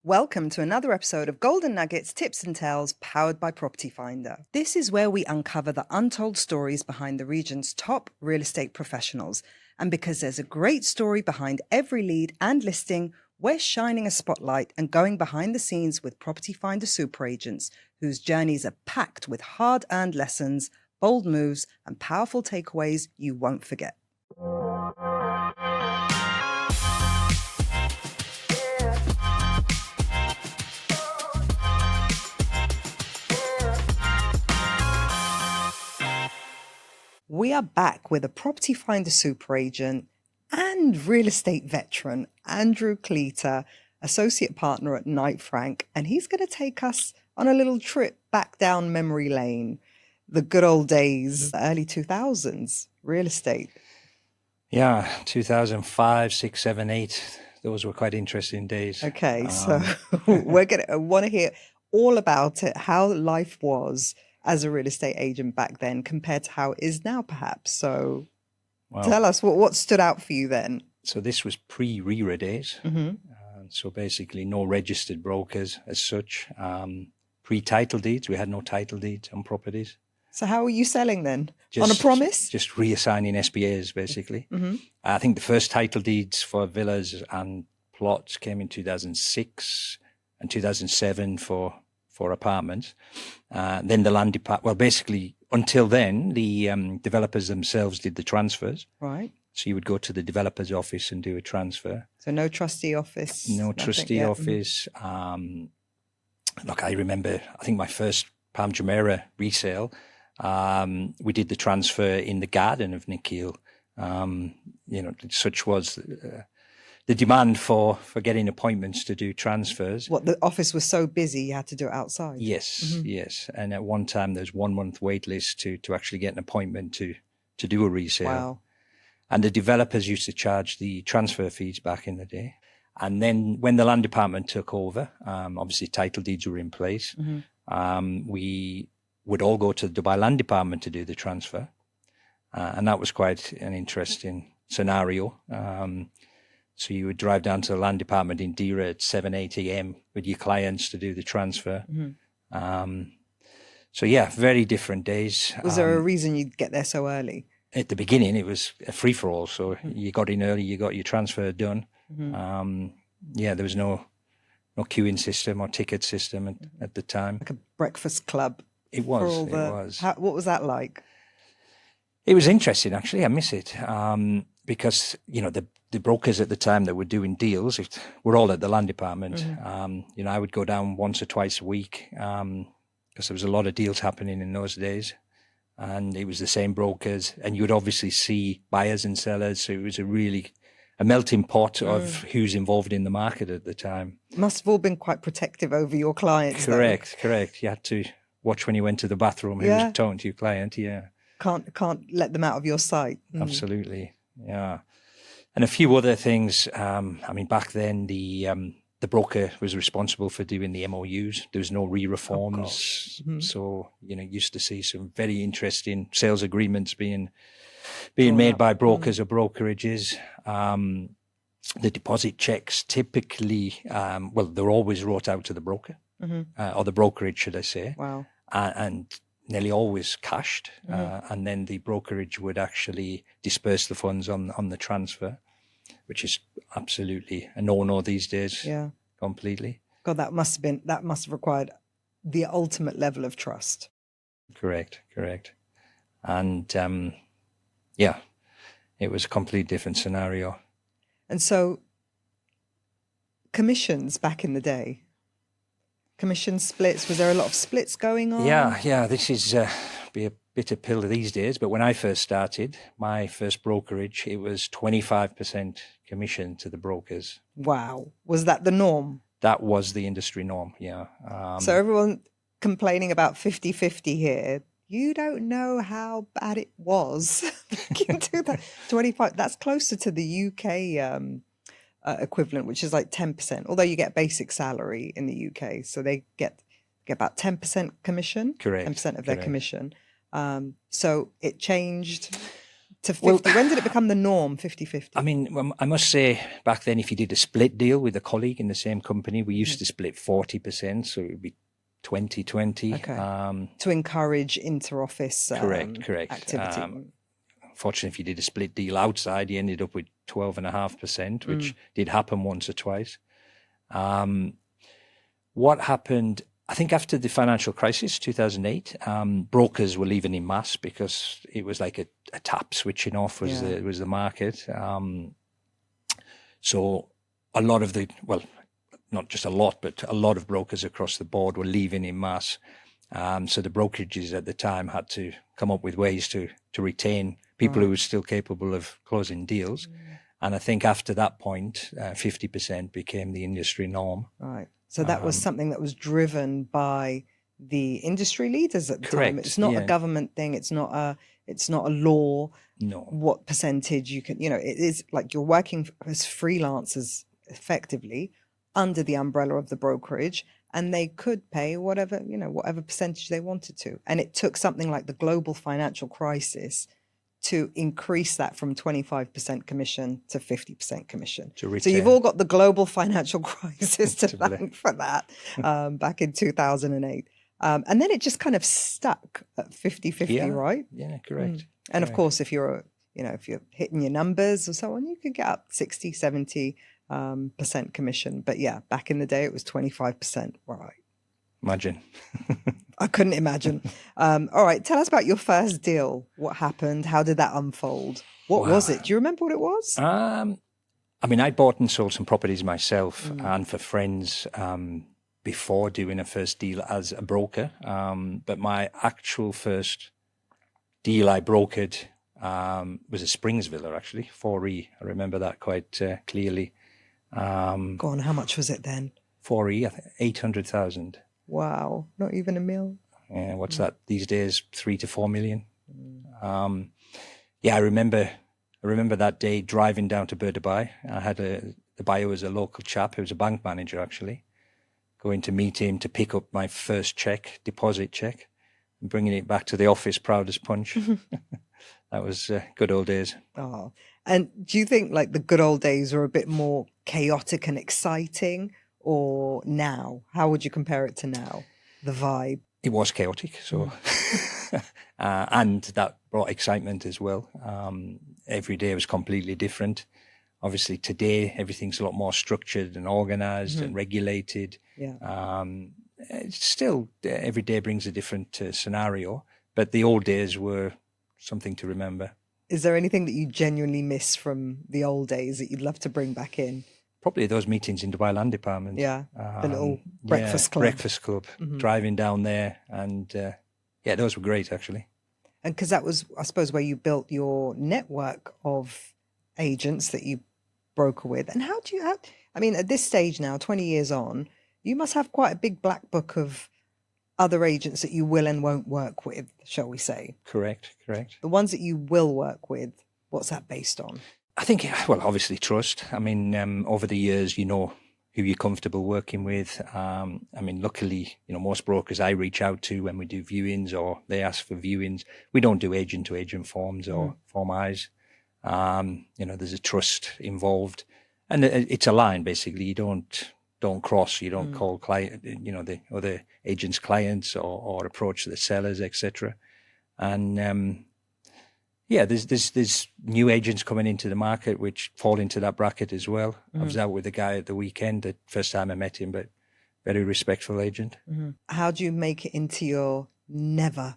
Welcome to another episode of Golden Nuggets, Tips and Tales, powered by Property Finder. This is where we uncover the untold stories behind the region's top real estate professionals. And because there's a great story behind every lead and listing, we're shining a spotlight and going behind the scenes with Property Finder super agents, whose journeys are packed with hard-earned lessons, bold moves, and powerful takeaways you won't forget. We are back with a Property Finder super agent and real estate veteran, Andrew Cleator, associate partner at Knight Frank, and he's going to take us on a little trip back down memory lane, the good old days, early 2000s, real estate. Yeah, 2005, 6, 7, 8. Those were quite interesting days. Okay, so I want to hear all about it, how life was as a real estate agent back then compared to how it is now, perhaps. So tell us what stood out for you then. So this was pre-RERA days. Mm-hmm. So basically no registered brokers as such. Pre-title deeds, we had no title deeds on properties. So how were you selling then? On a promise? Just reassigning SBAs, basically. Mm-hmm. I think the first title deeds for villas and plots came in 2006 and 2007 for apartments. Then the land department, well, basically, until then, the developers themselves did the transfers. Right. So you would go to the developer's office and do a transfer. So no trustee office? No trustee office. Look, I remember, I think my first Palm Jumeirah resale, we did the transfer in the garden of Nikhil. Such was the demand for getting appointments to do transfers. What, the office was so busy you had to do it outside? Yes, Mm-hmm. yes. And at one time there's 1 month wait list to actually get an appointment to do a resale. Wow. And the developers used to charge the transfer fees back in the day. And then when the land department took over, obviously title deeds were in place. Mm-hmm. We would all go to the Dubai Land Department to do the transfer. And that was quite an interesting scenario. So you would drive down to the land department in Dira at 7, 8 a.m. with your clients to do the transfer. Mm-hmm. So yeah, very different days. Was there a reason you'd get there so early? At the beginning, it was a free-for-all. So you got in early, you got your transfer done. Mm-hmm. There was no queuing system or ticket system at the time. Like a breakfast club. It was. What was that like? It was interesting, actually. I miss it because, the brokers at the time that were doing deals were all at the land department. Mm-hmm. I would go down once or twice a week because there was a lot of deals happening in those days. And it was the same brokers. And you would obviously see buyers and sellers. So it was a melting pot of who's involved in the market at the time. Must have all been quite protective over your clients. Correct. You had to watch when you went to the bathroom who was talking to your client. Yeah. Can't let them out of your sight. Absolutely. Yeah. And a few other things. Back then the broker was responsible for doing the MOUs. There was no re-reforms. So, used to see some very interesting sales agreements being made by brokers or brokerages. The deposit checks typically, they're always wrote out to the broker or the brokerage, should I say. Wow. And nearly always cashed. And then the brokerage would actually disperse the funds on the transfer, which is absolutely a no-no these days. Yeah. Completely. God, that must have required the ultimate level of trust. Correct. And it was a completely different scenario. And so commissions back in the day, commission splits, was there a lot of splits going on? Yeah, this is be a bitter pill these days, but when I first started, my first brokerage, it was 25% commission to the brokers. Wow. Was that the norm? That was the industry norm, yeah. So everyone complaining about 50-50 here, you don't know how bad it was. 25, that's closer to the UK equivalent, which is like 10%, although you get basic salary in the UK. So they get about 10% commission. Correct. 10% of their commission. So it changed to 50? When did it become the norm, 50-50? I mean, I must say back then, if you did a split deal with a colleague in the same company, we used to split 40%. So it would be 20-20. Okay. To encourage inter-office correct. activity. Fortunately, if you did a split deal outside, you ended up with 12.5%, which did happen once or twice. What happened, I think after the financial crisis, 2008, brokers were leaving in mass because it was like a tap switching off was the market. So a lot of not just a lot, but a lot of brokers across the board were leaving in mass. So the brokerages at the time had to come up with ways to retain people who were still capable of closing deals. And I think after that point, 50% became the industry norm. Right. So that was something that was driven by the industry leaders at the correct, time. It's not a government thing. It's not a law. No. What percentage you can, it is like you're working as freelancers effectively under the umbrella of the brokerage, and they could pay whatever percentage they wanted to. And it took something like the global financial crisis to increase that from 25% commission to 50% commission. So you've all got the global financial crisis to thank for that back in 2008. And then it just kind of stuck at 50-50, right? Yeah, correct. And of course, if you're hitting your numbers or so on, you could get up 60, 70% commission. But yeah, back in the day, it was 25%. Right. Imagine. I couldn't imagine. All right. Tell us about your first deal. What happened? How did that unfold? What was it? Do you remember what it was? I mean, I bought and sold some properties myself and for friends before doing a first deal as a broker. But my actual first deal I brokered was a Springs villa, actually, 4E. I remember that quite clearly. Go on. How much was it then? 4E, I think 800,000. Wow, not even a mil. Yeah, what's that these days? 3 to 4 million. I remember that day driving down to Burdubai. I had the buyer was a local chap who was a bank manager, actually, going to meet him to pick up my first deposit check, and bringing it back to the office proud as punch. That was good old days. Oh, and do you think like the good old days were a bit more chaotic and exciting? Or now? How would you compare it to now? The vibe? It was chaotic, so and that brought excitement as well. Every day was completely different. Obviously, today everything's a lot more structured and organized and regulated. Yeah. It's still every day brings a different scenario, but the old days were something to remember. Is there anything that you genuinely miss from the old days that you'd love to bring back in? Probably those meetings in Dubai Land Department. Yeah, the little breakfast club. Breakfast club, driving down there. And those were great, actually. And because that was, I suppose, where you built your network of agents that you broker with. And at this stage now, 20 years on, you must have quite a big black book of other agents that you will and won't work with, shall we say? Correct. The ones that you will work with, what's that based on? I think, well, obviously trust. I mean, over the years, you know who you're comfortable working with. I mean, luckily, most brokers I reach out to when we do viewings or they ask for viewings, we don't do agent-to-agent forms or Form Is. There's a trust involved, and it's a line basically. You don't cross. You don't call client, the other agents' clients or approach the sellers, etc. And there's new agents coming into the market which fall into that bracket as well. I was out with a guy at the weekend, the first time I met him, but very respectful agent. How do you make it into your never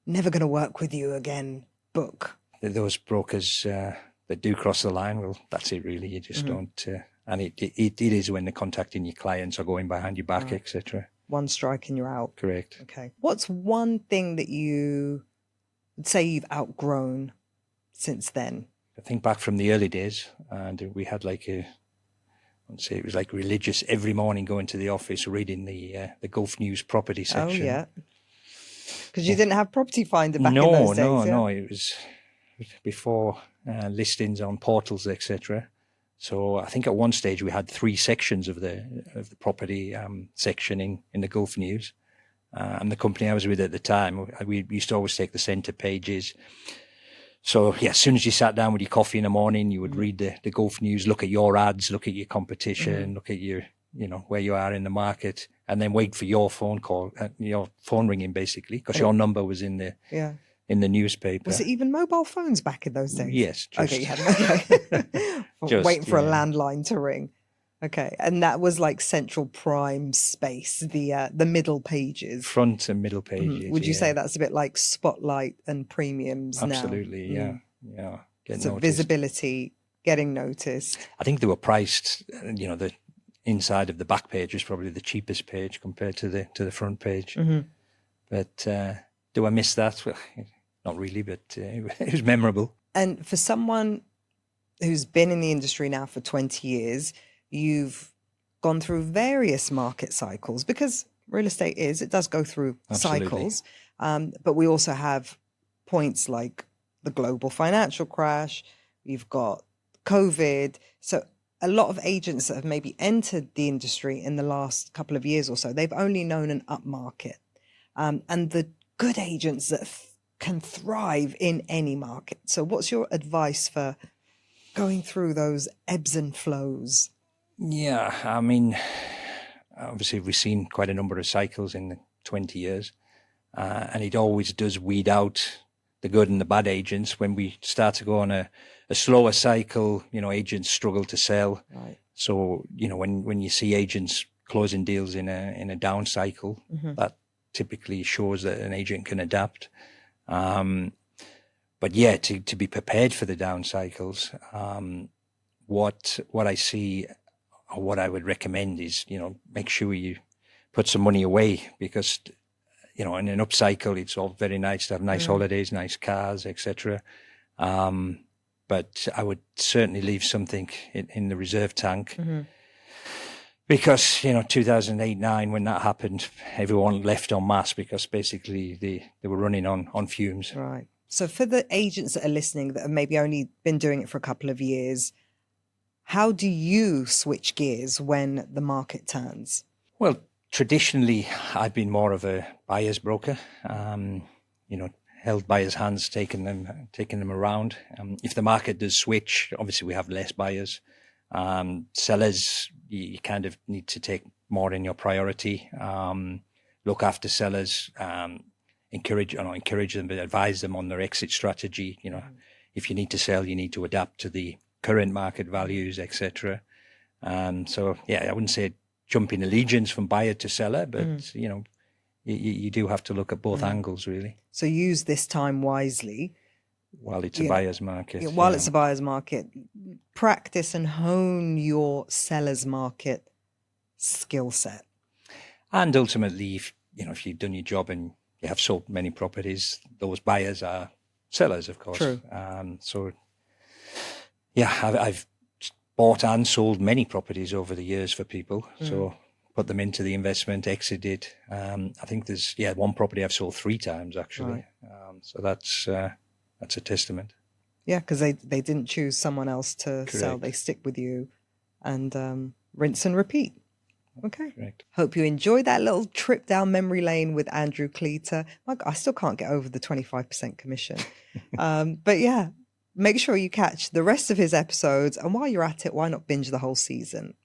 going to work with you again book? Those brokers that do cross the line, well, that's it really. You just don't, and it is when they're contacting your clients or going behind your back, etc. One strike and you're out. Correct. Okay. What's one thing that you say you've outgrown since then? I think back from the early days, and we had it was like religious every morning going to the office, reading the Gulf News property section. Oh, yeah. Because you didn't have Property Finder back in those days. No. It was before listings on portals, etc. So I think at one stage we had 3 sections of the property section in the Gulf News. And the company I was with at the time, we used to always take the centre pages. So yeah, as soon as you sat down with your coffee in the morning, you would read the Gulf News, look at your ads, look at your competition, look at your, where you are in the market, and then wait for your phone call, your phone ringing basically, because your number was in the newspaper. Was it even mobile phones back in those days? Yes. Okay, you had okay. Waiting for a landline to ring. Okay, and that was like central prime space, the middle pages. Front and middle pages. Would you say that's a bit like Spotlight and premiums now? Absolutely, yeah. So visibility, getting noticed. I think they were priced, the inside of the back page was probably the cheapest page compared to the front page. But do I miss that? Well, not really, but it was memorable. And for someone who's been in the industry now for 20 years, you've gone through various market cycles, because real estate it does go through cycles. But we also have points like the global financial crash, you've got COVID. So a lot of agents that have maybe entered the industry in the last couple of years or so, they've only known an up market. And the good agents that can thrive in any market. So what's your advice for going through those ebbs and flows? Yeah, I mean, obviously we've seen quite a number of cycles in the 20 years, and it always does weed out the good and the bad agents. When we start to go on a slower cycle, agents struggle to sell. Right. So, when you see agents closing deals in a down cycle, that typically shows that an agent can adapt. But yeah, to be prepared for the down cycles, what I see, or what I would recommend is, make sure you put some money away, because, in an upcycle, it's all very nice to have nice holidays, nice cars, etc. But I would certainly leave something in the reserve tank, because, 2008-9, when that happened, everyone left en masse, because basically they were running on fumes. Right. So for the agents that are listening that have maybe only been doing it for a couple of years, how do you switch gears when the market turns? Well, traditionally, I've been more of a buyer's broker, held buyers' hands, taking them around. If the market does switch, obviously we have less buyers. Sellers, you kind of need to take more in your priority. Look after sellers, encourage them, but advise them on their exit strategy. If you need to sell, you need to adapt to the current market values, etc. So yeah, I wouldn't say jumping allegiance from buyer to seller, but you do have to look at both angles, really. So use this time wisely while it's a buyer's market. While it's a buyer's market, practice and hone your seller's market skill set. And ultimately, if you've done your job and you have sold many properties, those buyers are sellers, of course. True. So yeah, I've bought and sold many properties over the years for people. So put them into the investment, exited. I think there's one property I've sold 3 times actually. Right. So that's a testament. Yeah, because they didn't choose someone else to sell. They stick with you, and rinse and repeat. Okay. Correct. Hope you enjoyed that little trip down memory lane with Andrew Cleator. I still can't get over the 25% commission. But yeah, make sure you catch the rest of his episodes. And while you're at it, why not binge the whole season?